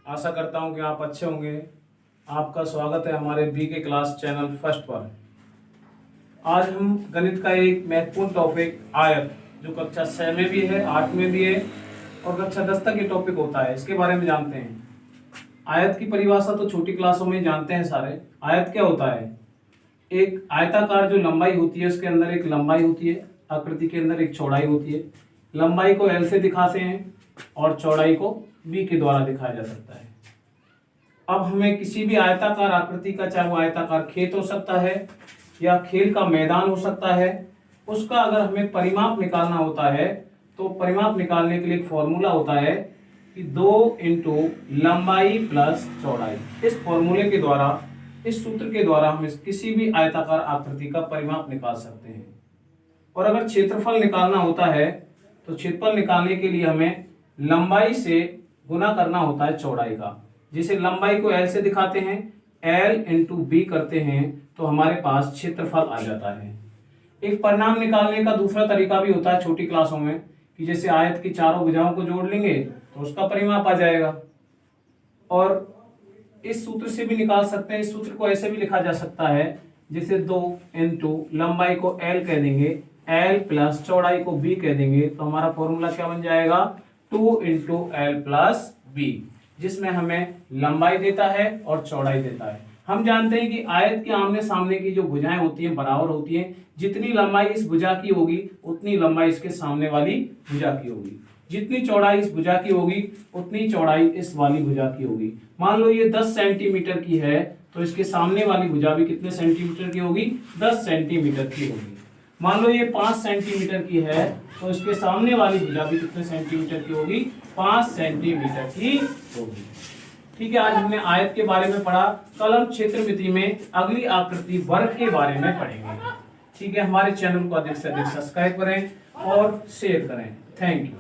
आशा करता हूं कि आप अच्छे होंगे। आपका स्वागत है हमारे BK क्लास चैनल फर्स्ट पर। आज हम गणित का एक महत्वपूर्ण टॉपिक आयत, जो कक्षा 6 में भी है, 8 में भी है और कक्षा 10 तक ये टॉपिक होता है, इसके बारे में जानते हैं। आयत की परिभाषा तो छोटी क्लासों में जानते हैं सारे। आयत क्या होता है? एक आयताकार जो लंबाई होती है, उसके अंदर एक लंबाई होती है, आकृति के अंदर एक चौड़ाई होती है। लंबाई को L से दिखाते हैं और चौड़ाई को B के द्वारा दिखाया जा सकता है। अब हमें किसी भी आयताकार आकृति का, चाहे वो आयताकार खेत हो सकता है या खेल का मैदान हो सकता है, उसका अगर हमें परिमाप निकालना होता है तो परिमाप निकालने के लिए एक फॉर्मूला होता है कि 2 इंटू लंबाई प्लस चौड़ाई। इस फॉर्मूले के द्वारा, इस सूत्र के द्वारा हम किसी भी आयताकार आकृति का परिमाप निकाल सकते हैं। और अगर क्षेत्रफल निकालना होता है तो क्षेत्रफल निकालने के लिए हमें लंबाई से गुना करना होता है चौड़ाई का। जिसे लंबाई को L से दिखाते हैं, L इंटू B करते हैं तो हमारे पास क्षेत्रफल आ जाता है। एक परिणाम निकालने का दूसरा तरीका भी होता है छोटी क्लासों में, कि जैसे आयत की चारों भुजाओं को जोड़ लेंगे तो उसका परिमाप आ जाएगा। और इस सूत्र से भी निकाल सकते हैं। इस सूत्र को ऐसे भी लिखा जा सकता है, जैसे 2 इंटू लंबाई को L कह देंगे, L प्लस चौड़ाई को B कह देंगे, तो हमारा फॉर्मूला क्या बन जाएगा? 2 इंटू L प्लस B, जिसमें हमें लंबाई देता है और चौड़ाई देता है। हम जानते हैं कि आयत के आमने सामने की जो भुजाएं होती हैं बराबर होती हैं। जितनी लंबाई इस भुजा की होगी उतनी लंबाई इसके सामने वाली भुजा की होगी। जितनी चौड़ाई इस भुजा की होगी उतनी चौड़ाई इस वाली भुजा की होगी। मान लो ये 10 सेंटीमीटर की है तो इसके सामने वाली भुजा भी कितने सेंटीमीटर की होगी? 10 सेंटीमीटर की होगी। मान लो ये 5 सेंटीमीटर की है तो इसके सामने वाली भुजा भी कितने सेंटीमीटर की होगी? 5 सेंटीमीटर की होगी। ठीक है, आज हमने आयत के बारे में पढ़ा। कल हम क्षेत्रमिति में अगली आकृति वर्ग के बारे में पढ़ेंगे। ठीक है, हमारे चैनल को अधिक से अधिक सब्सक्राइब करें और शेयर करें। Thank you.